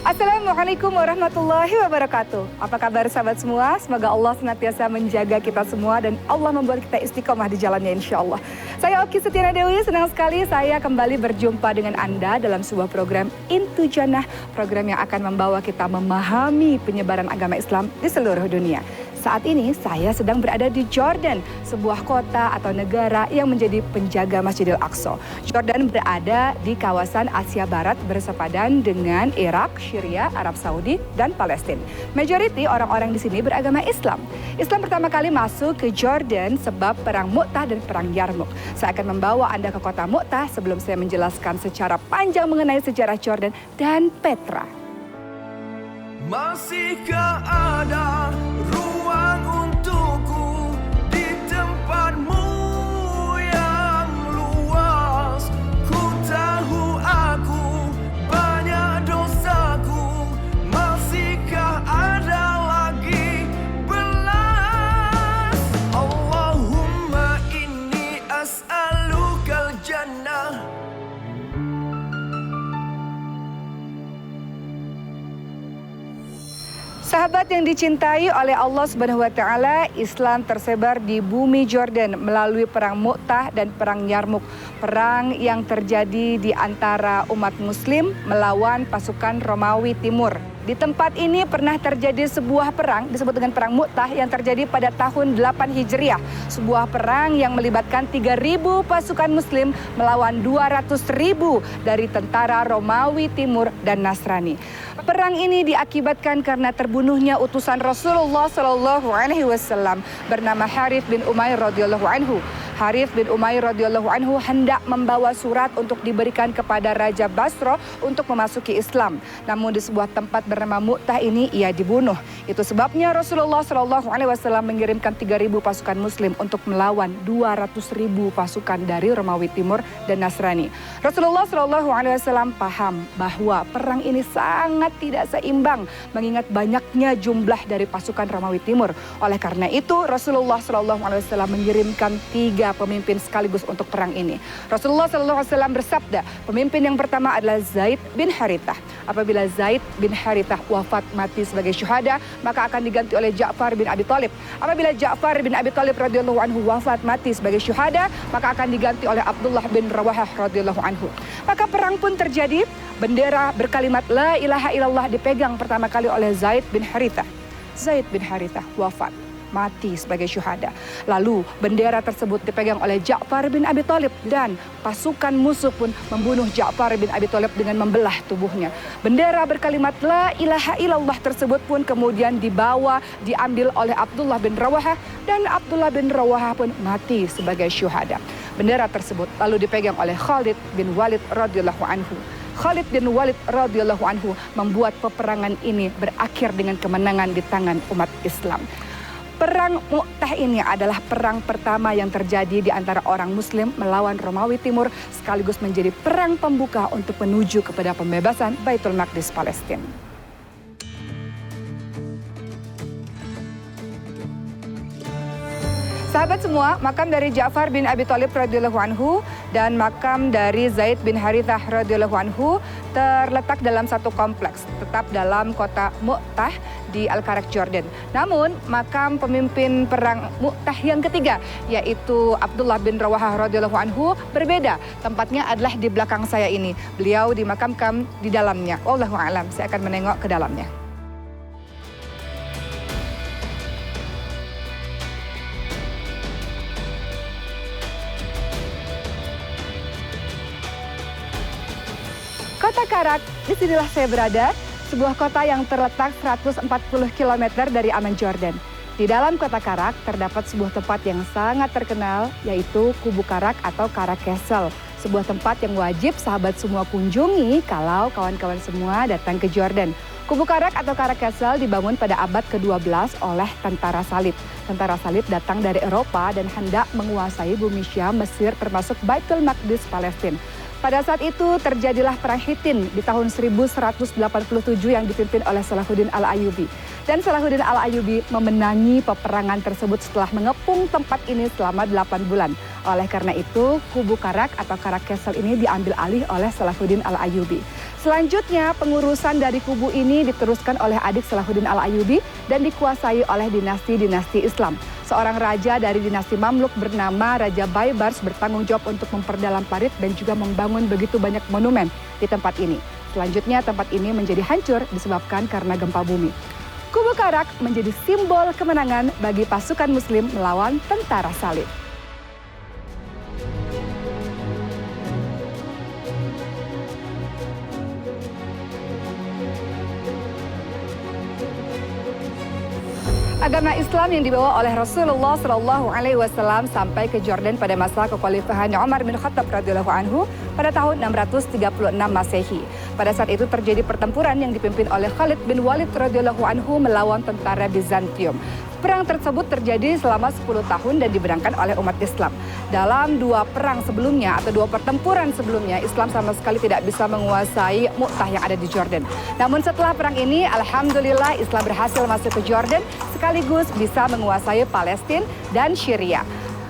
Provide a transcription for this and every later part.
Assalamualaikum warahmatullahi wabarakatuh. Apa kabar sahabat semua? Semoga Allah senantiasa menjaga kita semua dan Allah membuat kita istiqomah di jalannya insya Allah. Saya Oki Setiana Dewi, senang sekali saya kembali berjumpa dengan Anda dalam sebuah program Into Jannah. Program yang akan membawa kita memahami penyebaran agama Islam di seluruh dunia. Saat ini saya sedang berada di Jordan, sebuah kota atau negara yang menjadi penjaga Masjidil Aqsa. Jordan berada di kawasan Asia Barat bersepadan dengan Irak, Syria, Arab Saudi, dan Palestina. Majoriti orang-orang di sini beragama Islam. Islam pertama kali masuk ke Jordan sebab Perang Mu'tah dan Perang Yarmouk. Saya akan membawa Anda ke kota Mu'tah sebelum saya menjelaskan secara panjang mengenai sejarah Jordan dan Petra. Masihkah ada ruang untukku di tempatmu yang luas? Ku tahu aku banyak dosaku. Masihkah ada lagi belas? Allahumma inni as'alukal jannah. Sahabat yang dicintai oleh Allah Subhanahu wa taala, Islam tersebar di bumi Jordan melalui perang Mu'tah dan perang Yarmouk. Perang yang terjadi di antara umat muslim melawan pasukan Romawi Timur. Di tempat ini pernah terjadi sebuah perang disebut dengan perang Mu'tah yang terjadi pada tahun 8 Hijriah. Sebuah perang yang melibatkan 3.000 pasukan muslim melawan 200.000 dari tentara Romawi Timur dan Nasrani. Perang ini diakibatkan karena terbunuhnya utusan Rasulullah SAW bernama Harith bin Umair radhiyallahu anhu. Harith bin Umair radhiyallahu anhu hendak membawa surat untuk diberikan kepada Raja Basra untuk memasuki Islam. Namun di sebuah tempat bernama Mu'tah ini ia dibunuh. Itu sebabnya Rasulullah SAW mengirimkan 3.000 pasukan muslim untuk melawan 200.000 pasukan dari Romawi Timur dan Nasrani. Rasulullah SAW paham bahwa perang ini sangat tidak seimbang mengingat banyaknya jumlah dari pasukan Romawi Timur. Oleh karena itu Rasulullah SAW mengirimkan 3 pemimpin sekaligus untuk perang ini. Rasulullah SAW bersabda, pemimpin yang pertama adalah Zaid bin Harithah. Apabila Zaid bin Harithah wafat mati sebagai syuhada, maka akan diganti oleh Ja'far bin Abi Thalib. Apabila Ja'far bin Abi Thalib radhiyallahu anhu wafat mati sebagai syuhada, maka akan diganti oleh Abdullah bin Rawahah radhiyallahu anhu. Maka perang pun terjadi. Bendera berkalimat La ilaha illallah dipegang pertama kali oleh Zaid bin Harithah. Zaid bin Harithah wafat, mati sebagai syuhada. Lalu bendera tersebut dipegang oleh Ja'far bin Abi Thalib dan pasukan musuh pun membunuh Ja'far bin Abi Thalib dengan membelah tubuhnya. Bendera berkalimat La ilaha illallah tersebut pun kemudian diambil oleh Abdullah bin Rawahah dan Abdullah bin Rawahah pun mati sebagai syuhada. Bendera tersebut lalu dipegang oleh Khalid bin Walid radhiyallahu anhu. Khalid bin Walid radhiyallahu anhu membuat peperangan ini berakhir dengan kemenangan di tangan umat Islam. Perang Mu'tah ini adalah perang pertama yang terjadi di antara orang muslim melawan Romawi Timur sekaligus menjadi perang pembuka untuk menuju kepada pembebasan Baitul Maqdis Palestina. Sahabat semua, makam dari Ja'far bin Abi Thalib radhiyallahu anhu dan makam dari Zaid bin Harithah radhiyallahu anhu terletak dalam satu kompleks, tetap dalam kota Mu'tah di Al-Karak, Jordan. Namun, makam pemimpin perang Mu'tah yang ketiga, yaitu Abdullah bin Rawahah radhiyallahu anhu, berbeda. Tempatnya adalah di belakang saya ini. Beliau dimakamkan di dalamnya. Wallahu a'lam. Saya akan menengok ke dalamnya. Kota Karak, disinilah saya berada, sebuah kota yang terletak 140 km dari Amman, Jordan. Di dalam kota Karak terdapat sebuah tempat yang sangat terkenal, yaitu Kubu Karak atau Karak Castle. Sebuah tempat yang wajib sahabat semua kunjungi kalau kawan-kawan semua datang ke Jordan. Kubu Karak atau Karak Castle dibangun pada abad ke-12 oleh tentara salib. Tentara salib datang dari Eropa dan hendak menguasai bumi Syam, Mesir termasuk Baitul Maqdis, Palestina. Pada saat itu terjadilah Perang Hittin di tahun 1187 yang dipimpin oleh Salahuddin Al-Ayyubi. Dan Salahuddin Al-Ayyubi memenangi peperangan tersebut setelah mengepung tempat ini selama 8 bulan. Oleh karena itu, Kubu Karak atau Karak Castle ini diambil alih oleh Salahuddin Al-Ayyubi. Selanjutnya, pengurusan dari kubu ini diteruskan oleh adik Salahuddin Al-Ayyubi dan dikuasai oleh dinasti-dinasti Islam. Seorang raja dari dinasti Mamluk bernama Raja Baybars bertanggung jawab untuk memperdalam parit dan juga membangun begitu banyak monumen di tempat ini. Selanjutnya, tempat ini menjadi hancur disebabkan karena gempa bumi. Kubu Karak menjadi simbol kemenangan bagi pasukan Muslim melawan tentara Salib. Agama Islam yang dibawa oleh Rasulullah SAW sampai ke Jordan pada masa kekhalifahan Umar bin Khattab radhiyallahu anhu pada tahun 636 Masehi. Pada saat itu terjadi pertempuran yang dipimpin oleh Khalid bin Walid radhiyallahu anhu melawan tentara Bizantium. Perang tersebut terjadi selama 10 tahun dan diberangkan oleh umat Islam. Dalam dua perang sebelumnya atau dua pertempuran sebelumnya, Islam sama sekali tidak bisa menguasai Mu'tah yang ada di Jordan. Namun setelah perang ini, alhamdulillah Islam berhasil masuk ke Jordan sekaligus bisa menguasai Palestina dan Syria.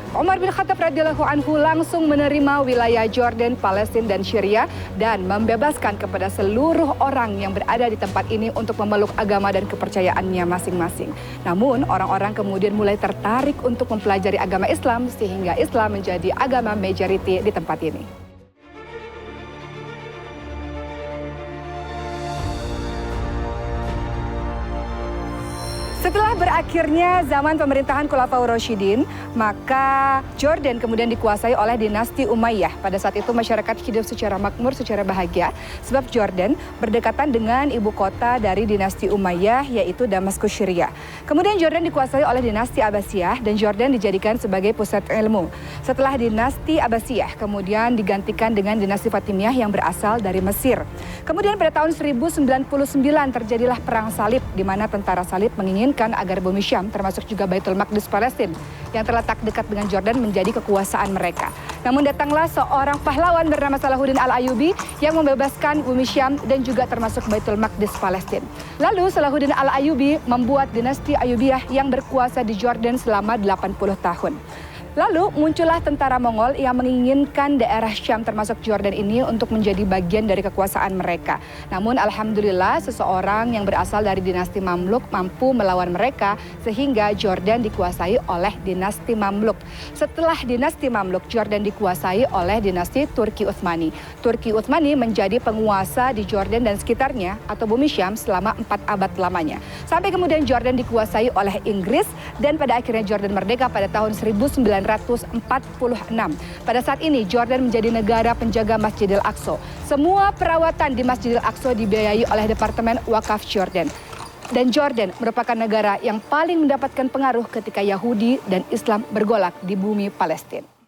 Umar bin Khattab radhiyallahu anhu langsung menerima wilayah Jordan, Palestina dan Syria dan membebaskan kepada seluruh orang yang berada di tempat ini untuk memeluk agama dan kepercayaannya masing-masing. Namun orang-orang kemudian mulai tertarik untuk mempelajari agama Islam sehingga Islam menjadi agama majority di tempat ini. Setelah berakhirnya zaman pemerintahan Khulafaur Rasyidin, maka Jordan kemudian dikuasai oleh dinasti Umayyah. Pada saat itu masyarakat hidup secara makmur, secara bahagia, sebab Jordan berdekatan dengan ibu kota dari dinasti Umayyah, yaitu Damaskus, Syria. Kemudian Jordan dikuasai oleh dinasti Abbasiyah dan Jordan dijadikan sebagai pusat ilmu. Setelah dinasti Abbasiyah, kemudian digantikan dengan dinasti Fatimiyah yang berasal dari Mesir. Kemudian pada tahun 1099 terjadilah perang salib, di mana tentara salib menginginkan agar bumi Syam termasuk juga Baitul Maqdis Palestina yang terletak dekat dengan Jordan menjadi kekuasaan mereka. Namun datanglah seorang pahlawan bernama Salahuddin Al-Ayyubi yang membebaskan bumi Syam dan juga termasuk Baitul Maqdis Palestina. Lalu Salahuddin Al-Ayyubi membuat dinasti Ayyubiyah yang berkuasa di Jordan selama 80 tahun. Lalu muncullah tentara Mongol yang menginginkan daerah Syam termasuk Jordan ini untuk menjadi bagian dari kekuasaan mereka. Namun alhamdulillah seseorang yang berasal dari dinasti Mamluk mampu melawan mereka sehingga Jordan dikuasai oleh dinasti Mamluk. Setelah dinasti Mamluk, Jordan dikuasai oleh dinasti Turki Utsmani. Turki Utsmani menjadi penguasa di Jordan dan sekitarnya atau bumi Syam selama 4 abad lamanya. Sampai kemudian Jordan dikuasai oleh Inggris dan pada akhirnya Jordan merdeka pada tahun 1946. Pada saat ini Jordan menjadi negara penjaga Masjidil Aqsa. Semua perawatan di Masjidil Aqsa dibiayai oleh Departemen Wakaf Jordan. Dan Jordan merupakan negara yang paling mendapatkan pengaruh ketika Yahudi dan Islam bergolak di bumi Palestina.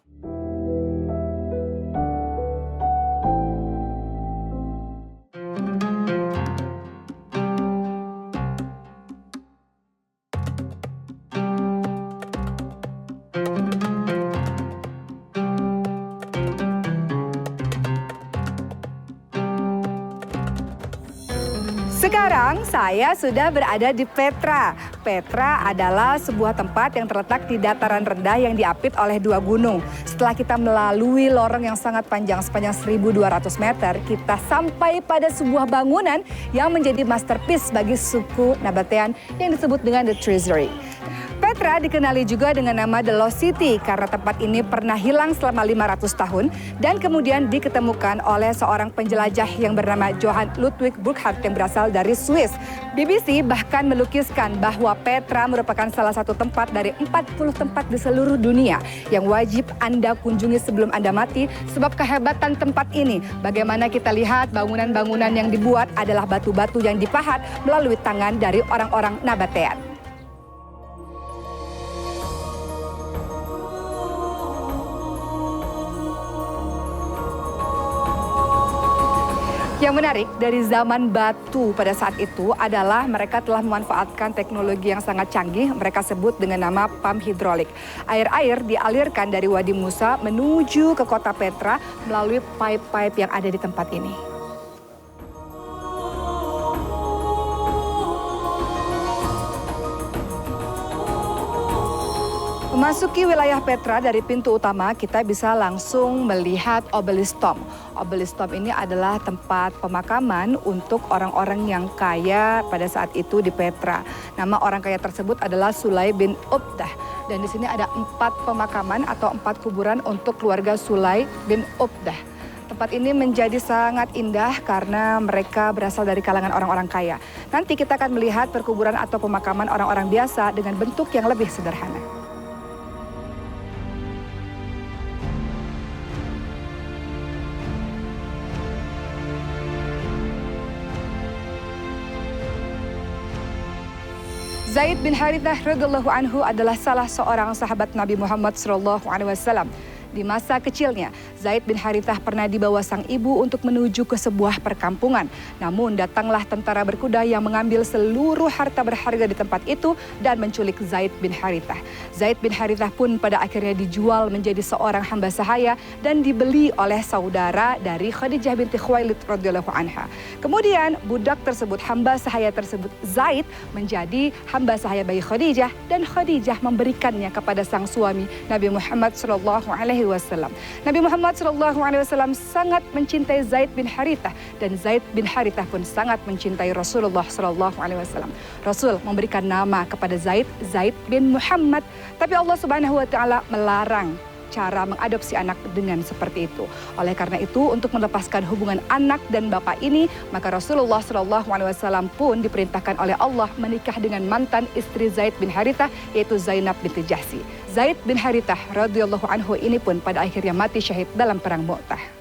Sekarang saya sudah berada di Petra. Petra adalah sebuah tempat yang terletak di dataran rendah yang diapit oleh dua gunung. Setelah kita melalui lorong yang sangat panjang sepanjang 1.200 meter, kita sampai pada sebuah bangunan yang menjadi masterpiece bagi suku Nabatean yang disebut dengan The Treasury. Petra dikenali juga dengan nama The Lost City karena tempat ini pernah hilang selama 500 tahun dan kemudian diketemukan oleh seorang penjelajah yang bernama Johann Ludwig Burckhardt yang berasal dari Swiss. BBC bahkan melukiskan bahwa Petra merupakan salah satu tempat dari 40 tempat di seluruh dunia yang wajib Anda kunjungi sebelum Anda mati sebab kehebatan tempat ini. Bagaimana kita lihat bangunan-bangunan yang dibuat adalah batu-batu yang dipahat melalui tangan dari orang-orang Nabatean. Yang menarik dari zaman batu pada saat itu adalah mereka telah memanfaatkan teknologi yang sangat canggih, mereka sebut dengan nama pump hidrolik. Air-air dialirkan dari Wadi Musa menuju ke kota Petra melalui pipe-pipe yang ada di tempat ini. Memasuki wilayah Petra dari pintu utama, kita bisa langsung melihat Obelisk Tomb. Obelisk Tomb ini adalah tempat pemakaman untuk orang-orang yang kaya pada saat itu di Petra. Nama orang kaya tersebut adalah Sulay bin Ubdah. Dan di sini ada 4 pemakaman atau 4 kuburan untuk keluarga Sulay bin Ubdah. Tempat ini menjadi sangat indah karena mereka berasal dari kalangan orang-orang kaya. Nanti kita akan melihat perkuburan atau pemakaman orang-orang biasa dengan bentuk yang lebih sederhana. Zaid bin Harithah radhiyallahu anhu adalah salah seorang sahabat Nabi Muhammad SAW. Di masa kecilnya, Zaid bin Harithah pernah dibawa sang ibu untuk menuju ke sebuah perkampungan. Namun datanglah tentara berkuda yang mengambil seluruh harta berharga di tempat itu dan menculik Zaid bin Harithah. Zaid bin Harithah pun pada akhirnya dijual menjadi seorang hamba sahaya dan dibeli oleh saudara dari Khadijah binti Khuwailid radhiyallahu anha. Kemudian budak tersebut, hamba sahaya tersebut, Zaid, menjadi hamba sahaya bagi Khadijah dan Khadijah memberikannya kepada sang suami Nabi Muhammad SAW. Nabi Muhammad SAW sangat mencintai Zaid bin Harithah dan Zaid bin Harithah pun sangat mencintai Rasulullah SAW. Rasul memberikan nama kepada Zaid, Zaid bin Muhammad, tapi Allah Subhanahu wa taala melarang cara mengadopsi anak dengan seperti itu. Oleh karena itu, untuk melepaskan hubungan anak dan bapak ini, maka Rasulullah SAW pun diperintahkan oleh Allah menikah dengan mantan istri Zaid bin Harithah, yaitu Zainab binti Jahsy. Zaid bin Harithah radhiyallahu anhu ini pun pada akhirnya mati syahid dalam perang Mu'tah.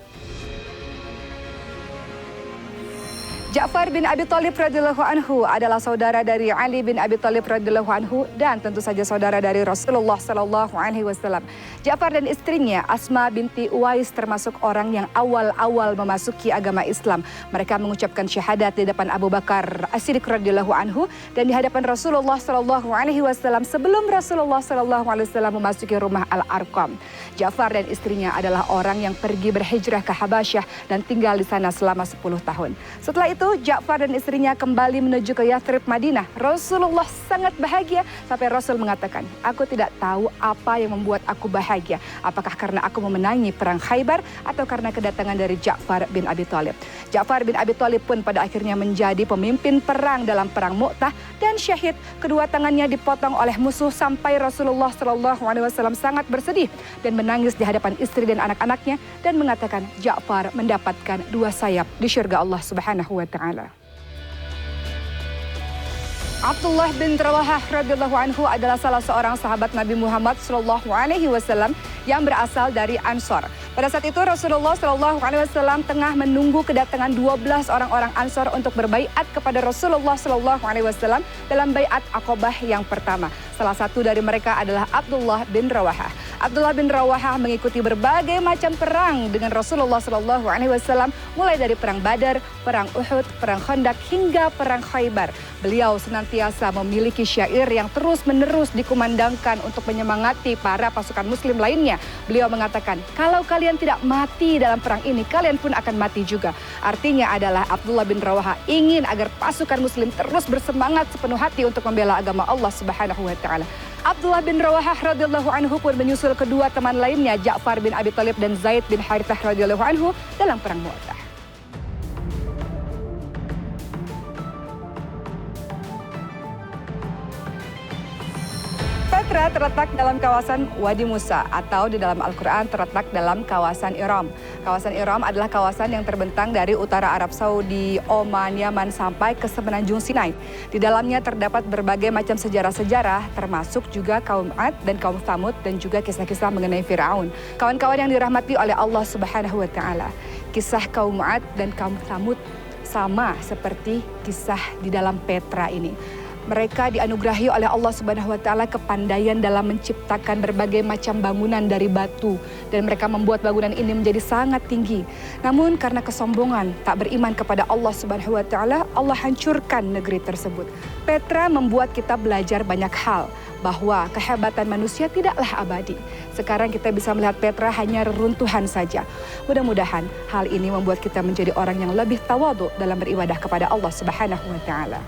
Ja'far bin Abi Thalib radhiyallahu anhu adalah saudara dari Ali bin Abi Thalib radhiyallahu anhu dan tentu saja saudara dari Rasulullah sallallahu alaihi wasallam. Ja'far dan istrinya Asma binti Uwais termasuk orang yang awal-awal memasuki agama Islam. Mereka mengucapkan syahadat di depan Abu Bakar As-Siddiq radhiyallahu anhu dan di hadapan Rasulullah sallallahu alaihi wasallam sebelum Rasulullah sallallahu alaihi wasallam memasuki rumah Al-Arqam. Ja'far dan istrinya adalah orang yang pergi berhijrah ke Habasyah dan tinggal di sana selama 10 tahun. Setelah itu Ja'far dan istrinya kembali menuju ke Yathrib, Madinah. Rasulullah sangat bahagia sampai Rasul mengatakan, aku tidak tahu apa yang membuat aku bahagia. Apakah karena aku memenangi perang Khaybar atau karena kedatangan dari Ja'far bin Abi Thalib. Ja'far bin Abi Thalib pun pada akhirnya menjadi pemimpin perang dalam perang Mu'tah dan syahid. Kedua tangannya dipotong oleh musuh sampai Rasulullah SAW sangat bersedih dan menangis di hadapan istri dan anak-anaknya dan mengatakan Ja'far mendapatkan 2 sayap di syurga Allah Subhanahu wa taala. Abdullah bin Rawahah radhiyallahu anhu adalah salah seorang sahabat Nabi Muhammad SAW yang berasal dari Ansor. Pada saat itu Rasulullah SAW tengah menunggu kedatangan 12 orang-orang Ansor untuk berbaiat kepada Rasulullah SAW dalam baiat Aqabah yang pertama. Salah satu dari mereka adalah Abdullah bin Rawahah. Abdullah bin Rawahah mengikuti berbagai macam perang dengan Rasulullah SAW, mulai dari perang Badar, perang Uhud, perang Khandaq hingga perang Khaybar. Beliau senantiasa memiliki syair yang terus-menerus dikumandangkan untuk menyemangati para pasukan muslim lainnya. Beliau mengatakan, kalau kalian tidak mati dalam perang ini, kalian pun akan mati juga. Artinya adalah Abdullah bin Rawahah ingin agar pasukan muslim terus bersemangat sepenuh hati untuk membela agama Allah Subhanahu wa taala. Abdullah bin Rawahah radhiyallahu anhu pun menyusul kedua teman lainnya, Ja'far bin Abi Thalib dan Zaid bin Harithah radhiyallahu anhu dalam perang Mu'tah. Petra terletak dalam kawasan Wadi Musa atau di dalam Al-Quran terletak dalam kawasan Iram. Kawasan Iram adalah kawasan yang terbentang dari utara Arab Saudi, Oman, Yaman sampai ke semenanjung Sinai. Di dalamnya terdapat berbagai macam sejarah-sejarah termasuk juga kaum Ad dan kaum Thamud dan juga kisah-kisah mengenai Fir'aun. Kawan-kawan yang dirahmati oleh Allah Subhanahu wa taala. Kisah kaum Ad dan kaum Thamud sama seperti kisah di dalam Petra ini. Mereka dianugerahi oleh Allah Subhanahu wa taala kepandaian dalam menciptakan berbagai macam bangunan dari batu dan mereka membuat bangunan ini menjadi sangat tinggi. Namun karena kesombongan, tak beriman kepada Allah Subhanahu wa taala, Allah hancurkan negeri tersebut. Petra membuat kita belajar banyak hal bahwa kehebatan manusia tidaklah abadi. Sekarang kita bisa melihat Petra hanya reruntuhan saja. Mudah-mudahan hal ini membuat kita menjadi orang yang lebih tawadhu dalam beribadah kepada Allah Subhanahu wa taala.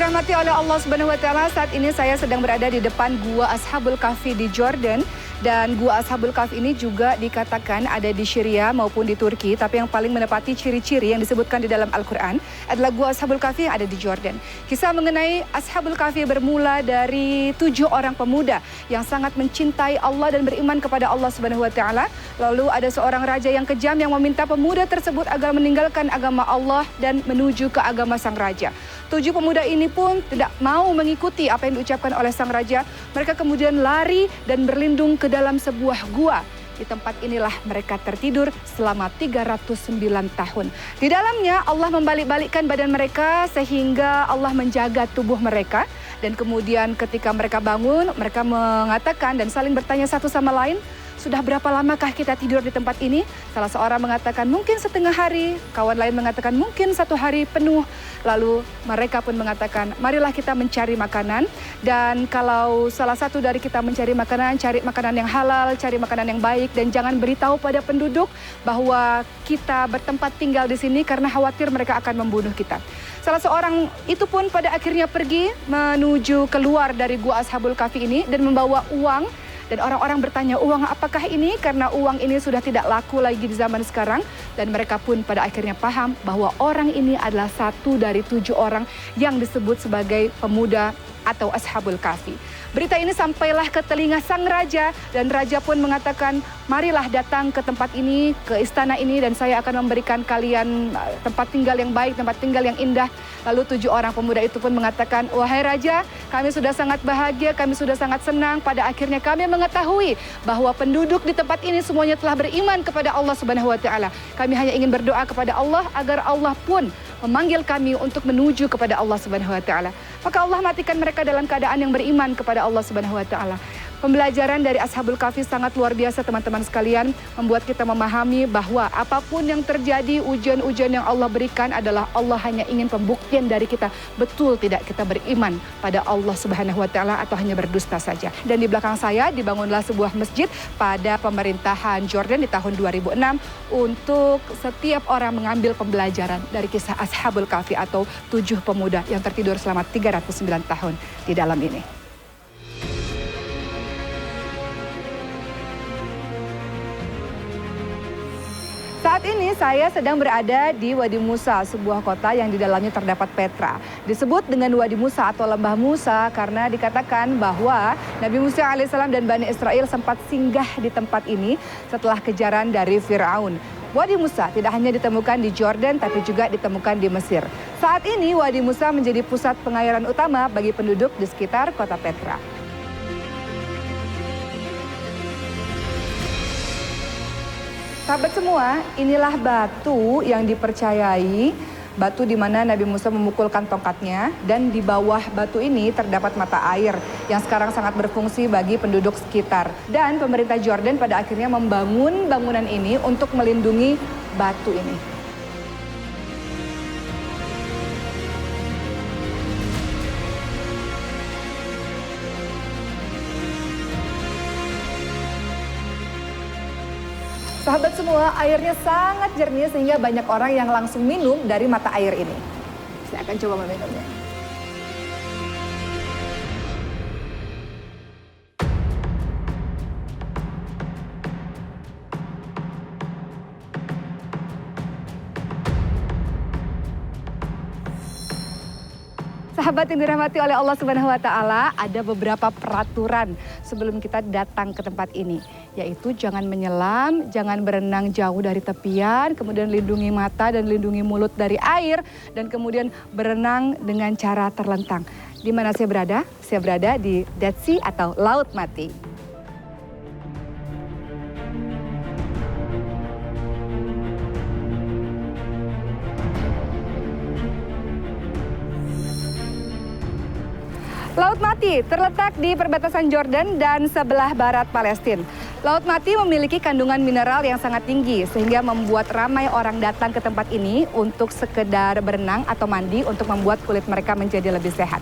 dirahmati oleh Allah Subhanahu wa taala, saat ini saya sedang berada di depan Gua Ashabul Kahfi di Jordan. Dan Gua Ashabul Kahfi ini juga dikatakan ada di Syria maupun di Turki, tapi yang paling menepati ciri-ciri yang disebutkan di dalam Al-Quran adalah Gua Ashabul Kahfi yang ada di Jordan. Kisah mengenai Ashabul Kahfi bermula dari 7 orang pemuda yang sangat mencintai Allah dan beriman kepada Allah Subhanahu wa taala. Lalu ada seorang raja yang kejam yang meminta pemuda tersebut agar meninggalkan agama Allah dan menuju ke agama sang raja. 7 pemuda ini pun tidak mau mengikuti apa yang diucapkan oleh sang raja. Mereka kemudian lari dan berlindung ke dalam sebuah gua. Di tempat inilah mereka tertidur selama 309 tahun. Di dalamnya Allah membalik-balikkan badan mereka sehingga Allah menjaga tubuh mereka. Dan kemudian ketika mereka bangun, mereka mengatakan dan saling bertanya satu sama lain, sudah berapa lamakah kita tidur di tempat ini? Salah seorang mengatakan mungkin setengah hari, kawan lain mengatakan mungkin 1 hari penuh. Lalu mereka pun mengatakan, marilah kita mencari makanan. Dan kalau salah satu dari kita mencari makanan, cari makanan yang halal, cari makanan yang baik. Dan jangan beritahu pada penduduk bahwa kita bertempat tinggal di sini karena khawatir mereka akan membunuh kita. Salah seorang itu pun pada akhirnya pergi menuju keluar dari Gua Ashabul Kahfi ini dan membawa uang. Dan orang-orang bertanya, uang apakah ini? Karena uang ini sudah tidak laku lagi di zaman sekarang. Dan mereka pun pada akhirnya paham bahwa orang ini adalah satu dari 7 orang yang disebut sebagai pemuda atau Ashabul Kahfi. Berita ini sampailah ke telinga sang raja dan raja pun mengatakan, marilah datang ke tempat ini, ke istana ini dan saya akan memberikan kalian tempat tinggal yang baik, tempat tinggal yang indah. Lalu 7 orang pemuda itu pun mengatakan, wahai raja, kami sudah sangat bahagia, kami sudah sangat senang. Pada akhirnya kami mengetahui bahwa penduduk di tempat ini semuanya telah beriman kepada Allah Subhanahu wa taala. Kami hanya ingin berdoa kepada Allah agar Allah pun memanggil kami untuk menuju kepada Allah Subhanahu wa taala. Maka Allah matikan mereka dalam keadaan yang beriman kepada Allah Subhanahu wa taala. Pembelajaran dari Ashabul Kahfi sangat luar biasa teman-teman sekalian, membuat kita memahami bahwa apapun yang terjadi, ujian-ujian yang Allah berikan adalah Allah hanya ingin pembuktian dari kita, betul tidak kita beriman pada Allah Subhanahu wa taala atau hanya berdusta saja. Dan di belakang saya dibangunlah sebuah masjid pada pemerintahan Jordan di tahun 2006 untuk setiap orang mengambil pembelajaran dari kisah Ashabul Kahfi atau 7 pemuda yang tertidur selama 309 tahun di dalam ini. Saat ini saya sedang berada di Wadi Musa, sebuah kota yang di dalamnya terdapat Petra. Disebut dengan Wadi Musa atau Lembah Musa karena dikatakan bahwa Nabi Musa alaihissalam dan Bani Israel sempat singgah di tempat ini setelah kejaran dari Firaun. Wadi Musa tidak hanya ditemukan di Jordan tapi juga ditemukan di Mesir. Saat ini Wadi Musa menjadi pusat pengairan utama bagi penduduk di sekitar kota Petra. Sahabat semua, inilah batu yang dipercayai, batu di mana Nabi Musa memukulkan tongkatnya, dan di bawah batu ini terdapat mata air yang sekarang sangat berfungsi bagi penduduk sekitar. Dan pemerintah Jordan pada akhirnya membangun bangunan ini untuk melindungi batu ini. Sahabat semua, airnya sangat jernih sehingga banyak orang yang langsung minum dari mata air ini. Saya akan coba meminumnya. Sahabat yang dirahmati oleh Allah Subhanahu wa taala, ada beberapa peraturan sebelum kita datang ke tempat ini, yaitu jangan menyelam, jangan berenang jauh dari tepian, kemudian lindungi mata dan lindungi mulut dari air, dan kemudian berenang dengan cara terlentang. Di mana saya berada? Saya berada di Dead Sea atau Laut Mati. Laut Mati terletak di perbatasan Jordan dan sebelah barat Palestina. Laut Mati memiliki kandungan mineral yang sangat tinggi sehingga membuat ramai orang datang ke tempat ini untuk sekedar berenang atau mandi untuk membuat kulit mereka menjadi lebih sehat.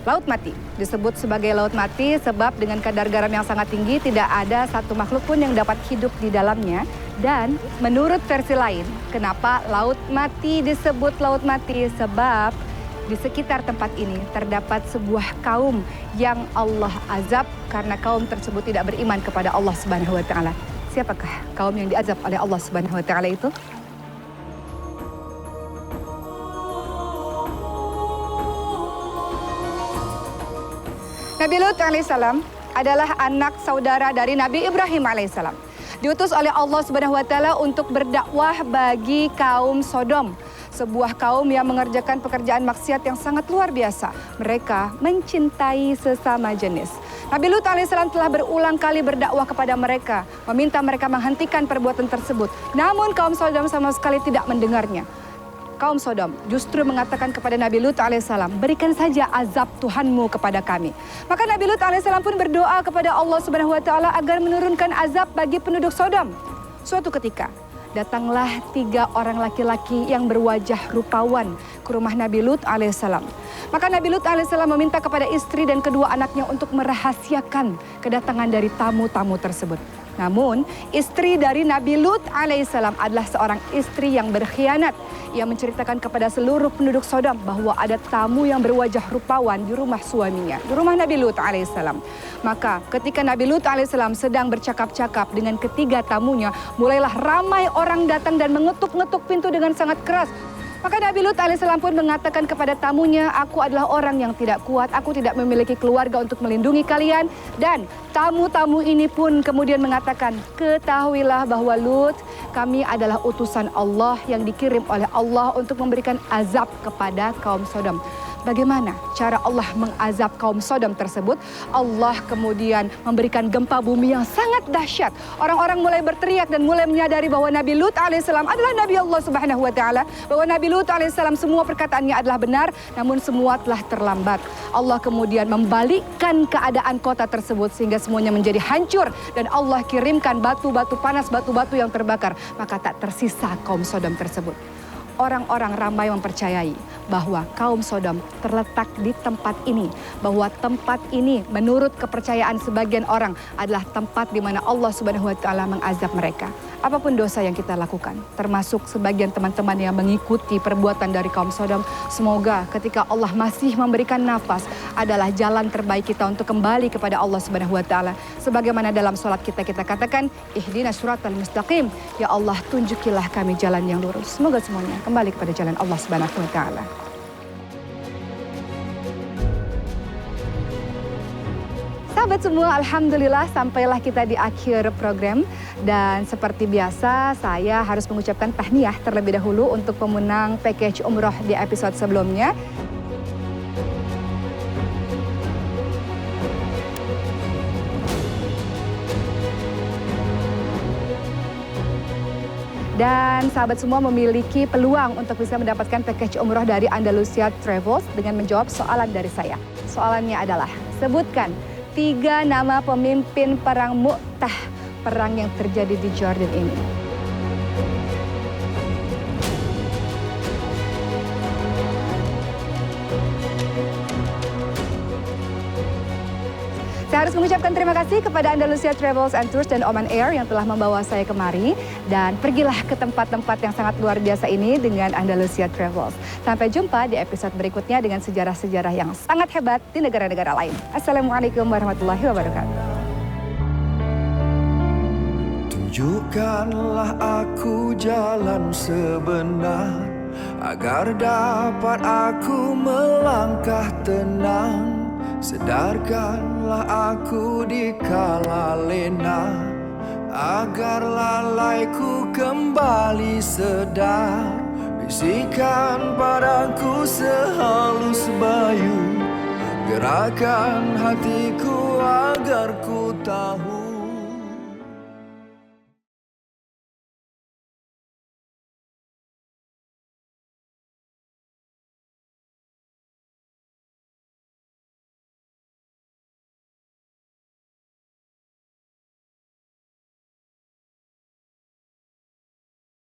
Laut Mati disebut sebagai Laut Mati sebab dengan kadar garam yang sangat tinggi tidak ada satu makhluk pun yang dapat hidup di dalamnya. Dan menurut versi lain, kenapa Laut Mati disebut Laut Mati? Sebab Di sekitar tempat ini terdapat sebuah kaum yang Allah azab karena kaum tersebut tidak beriman kepada Allah Subhanahu wa taala. Siapakah kaum yang diazab oleh Allah Subhanahu wa taala itu? Nabi Lut alaihissalam adalah anak saudara dari Nabi Ibrahim alaihissalam. Diutus oleh Allah Subhanahu wa taala untuk berdakwah bagi kaum Sodom, sebuah kaum yang mengerjakan pekerjaan maksiat yang sangat luar biasa. Mereka mencintai sesama jenis. Nabi Lut alaihissalam telah berulang kali berdakwah kepada mereka, meminta mereka menghentikan perbuatan tersebut. Namun kaum Sodom sama sekali tidak mendengarnya. Kaum Sodom justru mengatakan kepada Nabi Lut alaihissalam, berikan saja azab Tuhanmu kepada kami. Maka Nabi Lut alaihissalam pun berdoa kepada Allah Subhanahu wa taala agar menurunkan azab bagi penduduk Sodom. Suatu ketika, datanglah 3 orang laki-laki yang berwajah rupawan ke rumah Nabi Lut alaihissalam. Maka Nabi Lut alaihissalam meminta kepada istri dan kedua anaknya untuk merahasiakan kedatangan dari tamu-tamu tersebut. Namun, istri dari Nabi Lut alaihissalam adalah seorang istri yang berkhianat. Ia menceritakan kepada seluruh penduduk Sodom bahwa ada tamu yang berwajah rupawan di rumah suaminya, di rumah Nabi Lut alaihissalam. Maka ketika Nabi Lut alaihissalam sedang bercakap-cakap dengan ketiga tamunya, mulailah ramai orang datang dan mengetuk-ngetuk pintu dengan sangat keras. Maka Nabi Lut alaihissalam pun mengatakan kepada tamunya, aku adalah orang yang tidak kuat, aku tidak memiliki keluarga untuk melindungi kalian. Dan tamu-tamu ini pun kemudian mengatakan, ketahuilah bahwa Lut, kami adalah utusan Allah yang dikirim oleh Allah untuk memberikan azab kepada kaum Sodom. Bagaimana cara Allah mengazab kaum Sodom tersebut? Allah kemudian memberikan gempa bumi yang sangat dahsyat. Orang-orang mulai berteriak dan mulai menyadari bahwa Nabi Lut alaihissalam adalah Nabi Allah Subhanahu wa taala, bahwa Nabi Lut alaihissalam semua perkataannya adalah benar, namun semua telah terlambat. Allah kemudian membalikkan keadaan kota tersebut sehingga semuanya menjadi hancur dan Allah kirimkan batu-batu panas, batu-batu yang terbakar, maka tak tersisa kaum Sodom tersebut. Orang-orang ramai mempercayai bahwa kaum Sodom terletak di tempat ini, bahwa tempat ini menurut kepercayaan sebagian orang adalah tempat di mana Allah Subhanahu wa taala mengazab mereka. Apapun dosa yang kita lakukan, termasuk sebagian teman-teman yang mengikuti perbuatan dari kaum Sodom, semoga ketika Allah masih memberikan nafas adalah jalan terbaik kita untuk kembali kepada Allah Subhanahu wa taala. Sebagaimana dalam salat kita katakan, ihdinas siratal mustaqim, ya Allah tunjukilah kami jalan yang lurus. Semoga semuanya kembali kepada jalan Allah Subhanahu wa taala. Sahabat semua, alhamdulillah sampailah kita di akhir program. Dan seperti biasa, saya harus mengucapkan tahniah terlebih dahulu untuk pemenang package umroh di episode sebelumnya. Dan sahabat semua memiliki peluang untuk bisa mendapatkan package umroh dari Andalusia Travels dengan menjawab soalan dari saya. Soalannya adalah, sebutkan 3 nama pemimpin perang Mu'tah, perang yang terjadi di Jordan ini. Saya harus mengucapkan terima kasih kepada Andalusia Travels and Tours dan Oman Air yang telah membawa saya kemari. Dan pergilah ke tempat-tempat yang sangat luar biasa ini dengan Andalusia Travels. Sampai jumpa di episode berikutnya dengan sejarah-sejarah yang sangat hebat di negara-negara lain. Assalamualaikum warahmatullahi wabarakatuh. Tunjukkanlah aku jalan sebenar, agar dapat aku melangkah tenang. Sedarkanlah aku di kala lena, agar lalaiku kembali sedar. Bisikan padaku sehalus bayu, gerakan hatiku agar ku tahu